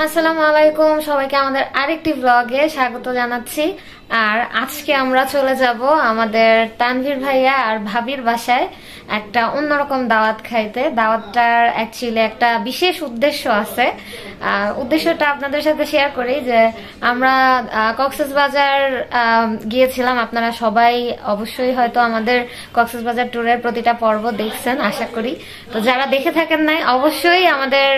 আসসালামু আলাইকুম সবাইকে আমাদের আরেকটি ব্লগে স্বাগত জানাচ্ছি। আর আজকে আমরা চলে যাব আমাদের তানভীর ভাইয়া আর ভাবির বাসায় একটা অন্যরকম দাওয়াত খাইতে। দাওয়াতটার অ্যাকচুয়ালি একটা বিশেষ উদ্দেশ্য আছে। উদ্দেশ্যটা আপনাদের সাথে শেয়ার করি যে আমরা কক্সবাজার গিয়েছিলাম। আপনারা সবাই অবশ্যই হয়তো আমাদের কক্সবাজার ট্যুরের প্রতিটা পর্ব দেখছেন আশা করি। তো যারা দেখে থাকেন নাই অবশ্যই আমাদের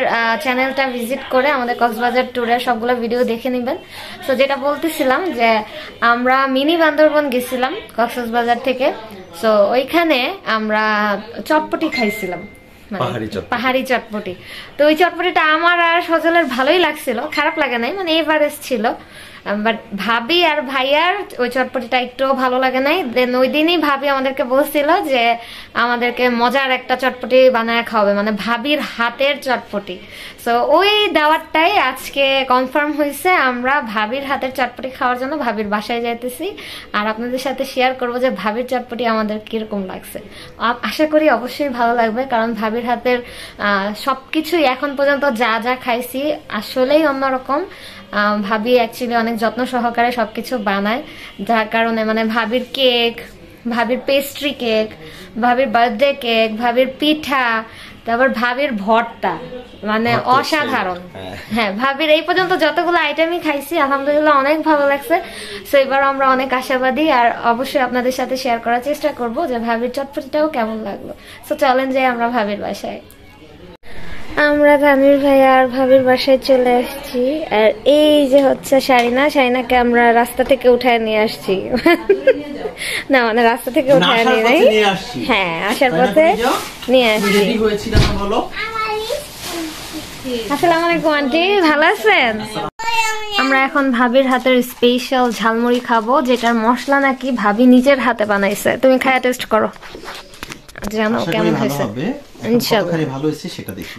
চ্যানেলটা ভিজিট করে আমাদের কক্সবাজার ট্যুরের সবগুলো ভিডিও দেখে নেবেন। তো যেটা বলতেছিলাম যে আমরা মিনি বান্দরবন গেছিলাম কক্সবাজার থেকে। তো ওইখানে আমরা চটপটি খাইছিলাম, পাহাড়ি চটপটি। তো ওই চটপটিটা আমার আর সজলের ভালোই লাগছিল, খারাপ লাগে নাই, মানে এভারেজ ছিল। বাট ভাবি আর ভাইয়ার ওই চটপটিটা একটু ভালো লাগে নাই। দেন ওই দিনই ভাবি আমাদেরকে বলছিল যে আমাদেরকে মজার একটা চটপটি বানায় খাওয়াবে, মানে ভাবির হাতের চটপটি। সো ওই দাওয়াতটাই আজকে কনফার্ম হয়েছে। আমরা ভাবির হাতের চটপটি খাওয়ার জন্য ভাবির বাসায় যাইতেছি। আর আপনাদের সাথে শেয়ার করবো যে ভাবির চটপটি আমাদের কিরকম লাগছে। আশা করি অবশ্যই ভালো লাগবে, কারণ ভাবির হাতের সবকিছুই এখন পর্যন্ত যা যা খাইছি আসলেই অন্যরকম। ভাবি অ্যাকচুয়ালি অনেক যত্ন সহকারে সবকিছু বানায়, যার কারণে মানে ভাবির কেক, ভাবির পেস্ট্রি কেক, ভাবির বার্থডে কেক, ভাবির পিঠা, তারপর ভাবির ভর্তা, মানে অসাধারণ। হ্যাঁ, ভাবির এই পর্যন্ত যতগুলো আইটেমই খাইছি আলহামদুলিল্লাহ অনেক ভালো লাগছে। সো এবার আমরা অনেক আশাবাদী, আর অবশ্যই আপনাদের সাথে শেয়ার করার চেষ্টা করব যে ভাবির চটপটিটাও কেমন লাগলো। সো চলেন যাই আমরা ভাবির বাসায়। আমরা তানভীর ভাই আর ভাবির বাসায় চলে আসছি। আর এই যে হচ্ছে শারিনাকে আমরা রাস্তা থেকে উঠায় নিয়ে আসছি। না মানে রাস্তা থেকে উঠায় নিয়ে নাই, হ্যাঁ আসার পথে নিয়ে আসছি। আসসালামু আলাইকুম আন্টি, ভালো আছেন? আমরা এখন ভাবির হাতের স্পেশাল ঝালমুড়ি খাবো, যেটার মশলা নাকি ভাবি নিজের হাতে বানাইছে। তুমি খায়া টেস্ট করো, জানো কেমন হয়েছে।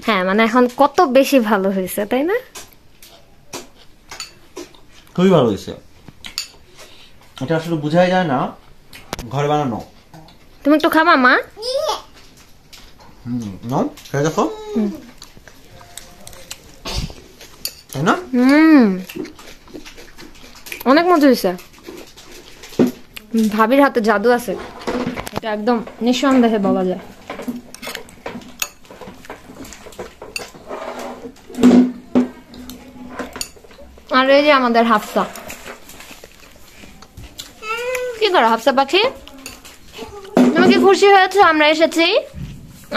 হ্যাঁ মানে এখন কত বেশি ভালো হয়েছে, তাই না? খুবই ভালো হয়েছে। এটা আসলে বোঝাই যায় না ঘরে বানানো। তুমি একটু খাবা মা? নাও খেয়ে দেখো, তাই না? অনেক মজা হয়েছে। ভাবির হাতে জাদু আছে, এটা একদম নিঃসন্দেহে বলা যায়। আর এই যে আমাদের হাফসা, কি করো হাফসা পাখি? তুমি কি খুশি হয়েছো আমরা এসেছি?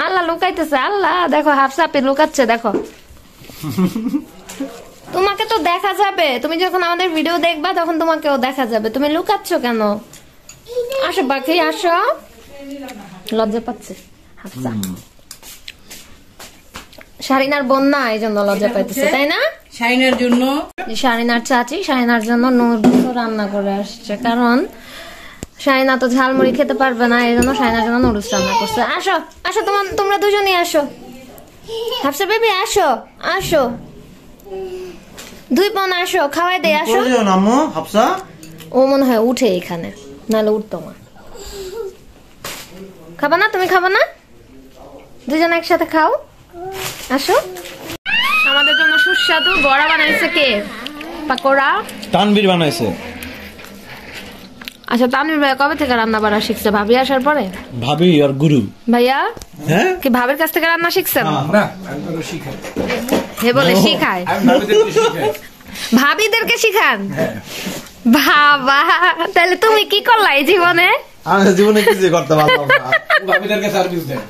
আল্লাহ লুকাইতেছে, আল্লাহ দেখো হাফসা আপনি লুকাচ্ছে, দেখো। তোমাকে তো দেখা যাবে, তুমি যখন আমাদের ভিডিও দেখবা তখন তোমাকেও দেখা যাবে, তুমি লুকাচ্ছ কেন? আসো পাখি আসো। লজ্জা পাচ্ছে হাফসা, শারিনার বন্যা এই জন্য লজ্জা পাইতেছে, তাই না? শারিনার জন্য, শারিনার চাচি শারিনার জন্য নুডলস রান্না করে আসছে, কারণ শারিনা তো ঝালমুড়ি খেতে পারবে না, এই জন্য শারিনার জন্য নুডলস রান্না করছে। আসো আসো, তোমরা দুজনেই আসো। হাফসা বেবি আসো আসো, দুই বোন আসো, খাওয়াই দে আসো। ও মনে হয় উঠে এখানে, নাহলে উঠতো না। খাবা না? তুমি খাবা না? দুজন একসাথে খাও, আসো। আমাদের জন্য সুস্বাদু বড়া বানাইছে কে? পাকোড়া তানভীর বানাইছে। আচ্ছা তানভীর ভাই কবে থেকে রান্না বাড়া শিখছে? ভাবি আসার পরে? ভাবি আর গুরু ভাইয়া হ্যাঁ কি ভাবির কাছ থেকে রান্না শিখছেন? না, হে বলে শিখায়, ভাবিদেরকে শিখান। বাবা, তাহলে তুমি কি করলা এই জীবনে? আমি জীবনে কিছু করতে পারলাম না, ভাবিদেরকে সার্ভিস দেন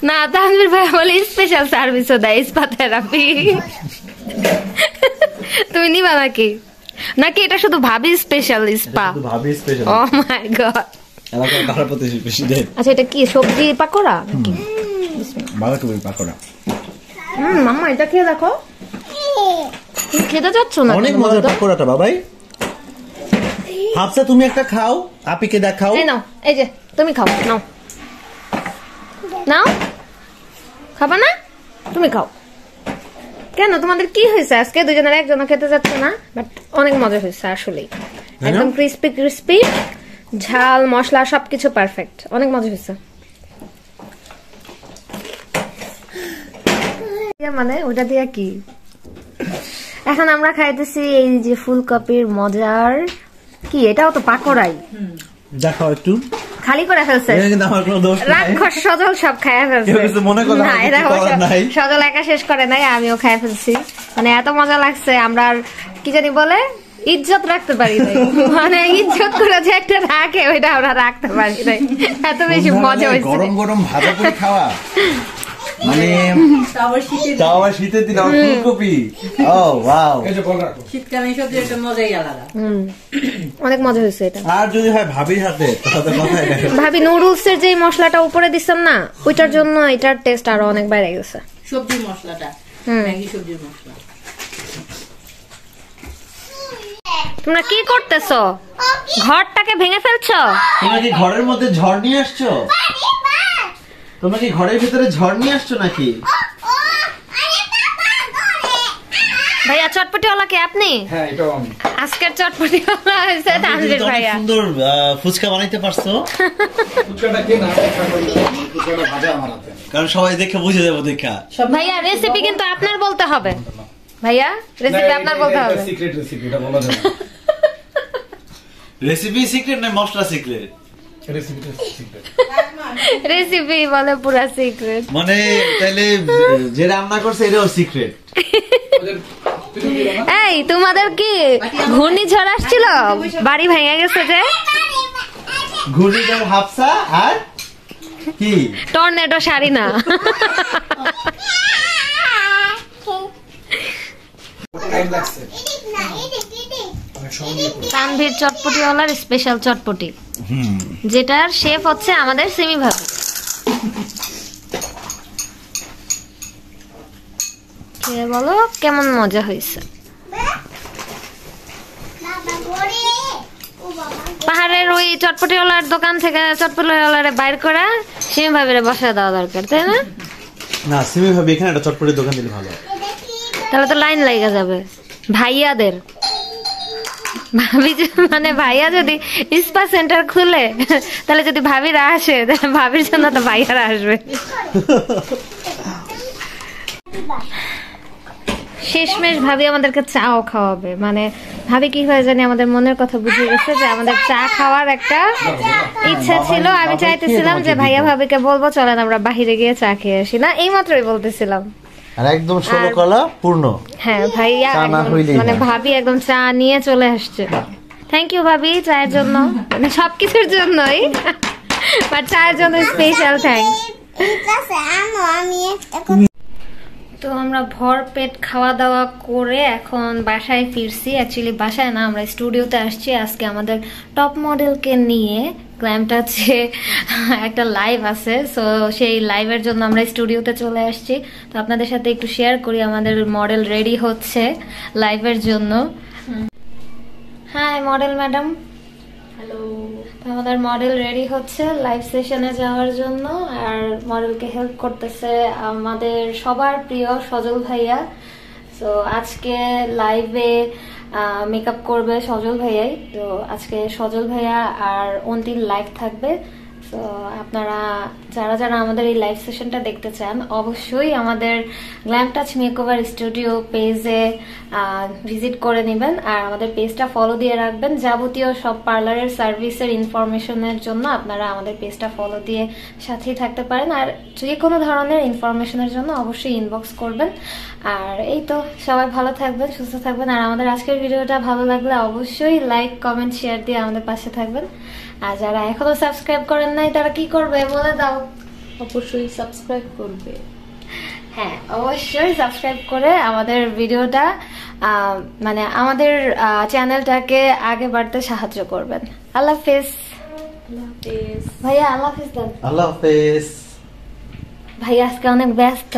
না। তানভীর ভাই বলে স্পেশাল সার্ভিসও দেয়, স্পা থেরাপি। তুমি নিবা নাকি? নাকি এটা শুধু ভাবি স্পেশাল স্পা? ভাবি স্পেশাল। ও মাই গড, এলাকার কারাপতি বেশি দেন। আচ্ছা এটা কি সবজি পাকোড়া নাকি? বাঁধাকপি পাকোড়া। মাম্মা এটা খেয়ে দেখো, খেতে যাচ্ছ না? অনেক মজার পাকোড়াটা বাবাই। হাফসা তুমি একটা খাও, আপিকে দেখাও। এই নাও, এই যে তুমি খাও, নাও নাও। খাবা না? তুমি খাও। কেন তোমাদের কি হয়েছে আজকে? দুজনের একজন খেতে যাচ্ছে না, বাট অনেক মজা হয়েছে আসলেই। একদম ক্রিস্পি ক্রিস্পি, ঝাল মশলা সবকিছু পারফেক্ট, অনেক মজা হয়েছে। মানে ওটা দিয়ে কি এখন আমরা খাইতেছি এই যে ফুলকপির মজার কি এটাও তো পাকোড়াই দেখো একটু খালি করে ফেলছে রাক্ষস সজল সব খাইয়া ফেলছে না এটা সজল একা শেষ করে নাই আমিও খাইয়া ফেলছি মানে এত মজা লাগছে আমরা আর কি জানি বলে ইজ্জত রাখতে পারি নাই মানে ইজ্জত করে যে একটা রাখে ওইটা আমরা রাখতে পারি নাই এত বেশি মজা হয়েছে গরম গরম ভাজা করে খাওয়া মানে তাও শীতের দিন ফুলকপি ও ওয়াও শীতকালে সবজি একটা মজাই আলাদা অনেক মজা হয়েছে এটা আর যদি হয় ভাবির হাতে তাহলে কথাই দেখো ভাবি নুডলস এর যে মশলাটা উপরে দিছেন না ওইটার জন্য এটার টেস্ট আরো অনেক বেড়ে গেছে সবজি মশলাটা ম্যাগি সবজির মশলা তোমরা কি করতেছো ঘরটাকে ভেঙে ফেলছো তোমরা কি ঘরের মধ্যে ঝড় নিয়ে আসছো তোমরা কি ঘরের ভিতরে ঝড় নিয়ে আসছো নাকি ভাইয়া চটপটিওয়ালা কে আপনি হ্যাঁ এটাও আমি আজকের চটপটিওয়ালা হয়েছে তানভীর ভাইয়া সুন্দর ফুচকা বানাইতে পারছো ফুচকাটা কে না ফুচকাটা ভাজা আমার হাতে কারণ সবাই দেখে বুঝে যাবো দেখা ভাইয়া রেসিপি কিন্তু আপনার বলতে হবে ভাইয়া রেসিপি আপনার বলতে হবে সিক্রেট রেসিপি এটা বলা যাবে রেসিপি সিক্রেট না মশলা সিক্রেট রেসিপিটা সিক্রেট রেসিপি বলে পুরা সিক্রেট মানে তাহলে যে রান্না করছে এটাও সিক্রেট এই তোমাদের কি ঘূর্ণিঝড় আসছিল বাড়ি ভেঙে গেছে যে ঘূর্ণিঝড় হাফসা আর কি টর্নেডো শাড়ি না টাইম লাগছে তানভীর চটপটিওয়ালার স্পেশাল চটপটি যেটার শেফ হচ্ছে আমাদের সিমি ভাবি কে বলো কেমন মজা হয়েছে পাহাড়ের ওই চটপটিওয়ালার দোকান থেকে চটপটিওয়ালারে বাইর করা সিমি ভাবিরে বসা দেওয়া দরকার তাই না না সিমি ভাবি এখানে একটা চটপটির দোকান দিলে ভালো তাহলে তো লাইন লেগে যাবে ভাইয়াদের ভাবি মানে ভাইয়া যদি স্পা সেন্টার খুলে তাহলে যদি ভাবিরা আসে তাহলে ভাবির জন্য তো ভাইয়ারা আসবে শেষমেশ ভাবি আমাদেরকে চাও খাওয়াবে মানে ভাবি কি হয় জানি আমাদের মনের কথা বুঝে গেছে যে আমাদের চা খাওয়ার একটা ইচ্ছা ছিল আমি চাইতেছিলাম যে ভাইয়া ভাবিকে বলবো চলেন আমরা বাহিরে গিয়ে চা খেয়ে আসি না এই মাত্রই বলতেছিলাম আর একদম 16 কলা পূর্ণ হ্যাঁ ভাইয়া মানে ভাবি একদম চা নিয়ে চলে আসছে থ্যাংক ইউ ভাবি চায়ের জন্য মানে সবকিছুর জন্যই বাট চায়ের জন্য স্পেশাল থ্যাঙ্কস তো আমরা ভর পেট খাওয়া দাওয়া করে এখন বাসায় ফিরছি অ্যাকচুয়ালি বাসায় না আমরা স্টুডিওতে আসছি আজকে আমাদের টপ মডেলকে নিয়ে গ্ল্যামটাচে একটা লাইভ আছে সো সেই লাইভের জন্য আমরা স্টুডিওতে চলে আসছি তো আপনাদের সাথে একটু শেয়ার করি আমাদের মডেল রেডি হচ্ছে লাইভের জন্য হাই মডেল ম্যাডাম হ্যালো আমাদের মডেল রেডি হচ্ছে লাইভ সেশনে যাওয়ার জন্য আর মডেলকে হেল্প করতেছে আমাদের সবার প্রিয় সজল ভাইয়া তো আজকে লাইভে মেকআপ করবে সজল ভাইয়াই তো আজকে সজল ভাইয়া আর অন্তিম লাইভ থাকবে তো আপনারা যারা যারা আমাদের এই লাইভ সেশনটা দেখতে চান অবশ্যই আমাদের গ্ল্যাম টাচ মেকওভার স্টুডিও পেজে ভিজিট করে নেবেন আর আমাদের পেজটা ফলো দিয়ে রাখবেন যাবতীয় সব পার্লারের সার্ভিসের ইনফরমেশনের জন্য আপনারা আমাদের পেজটা ফলো দিয়ে সাথেই থাকতে পারেন আর যে কোনো ধরনের ইনফরমেশনের জন্য অবশ্যই ইনবক্স করবেন আর এই তো সবাই ভালো থাকবেন সুস্থ থাকবেন আর আমাদের আজকের ভিডিওটা ভালো লাগলে অবশ্যই লাইক কমেন্ট শেয়ার দিয়ে আমাদের পাশে থাকবেন আর যারা এখনো সাবস্ক্রাইব করেন নাই তারা কি করবে বলে দাও অবশ্যই সাবস্ক্রাইব করবে হ্যাঁ অবশ্যই সাবস্ক্রাইব করে আমাদের ভিডিওটা মানে আমাদের চ্যানেলটাকে আগে বাড়তে সাহায্য করবেন আল্লাহ হাফেজ ভাইয়া আল্লাহ হাফেজ দেন আল্লাহ হাফেজ ভাইয়া আজকে অনেক ব্যস্ত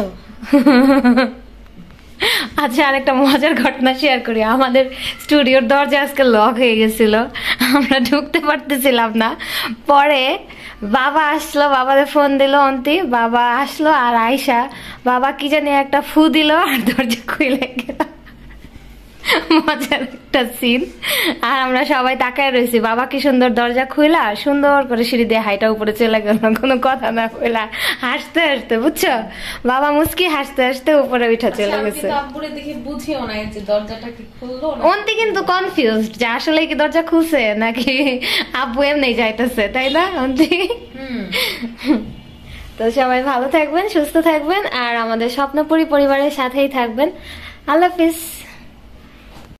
আচ্ছা আরেকটা মজার ঘটনা শেয়ার করি আমাদের স্টুডিওর দরজা আজকে লক হয়ে গেছিল আমরা ঢুকতে পারতেছিলাম না পরে বাবা আসলো বাবাদের ফোন দিল অন্তি বাবা আসলো আর আয়শা বাবা কি জানি একটা ফু দিল আর দরজা খুলে গেল মজার একটা সিন। আর আমরা সবাই তাকায় রয়েছি, বাবা কি সুন্দর দরজা খুইলা সুন্দর করে সিঁড়ি দিয়ে হাইটা উপরে চলে গেল, কোনো কথা না কইলা, হাসতে হাসতে, বুঝছো, বাবা মুস্কি হাসতে হাসতে উপরে উঠা চলে গেছে। আব্বুরে দেখে বুঝিও না যে দরজাটা কি খুললো না। অন্তি কিন্তু কনফিউজড যে আসলে কি দরজা খুলছে নাকি আব্বু এমনি যাইতেছে, তাই না অন্তি? তো সবাই ভালো থাকবেন, সুস্থ থাকবেন, আর আমাদের স্বপ্নপুরী পরিবারের সাথেই থাকবেন। আল্লাহ হাফিজ।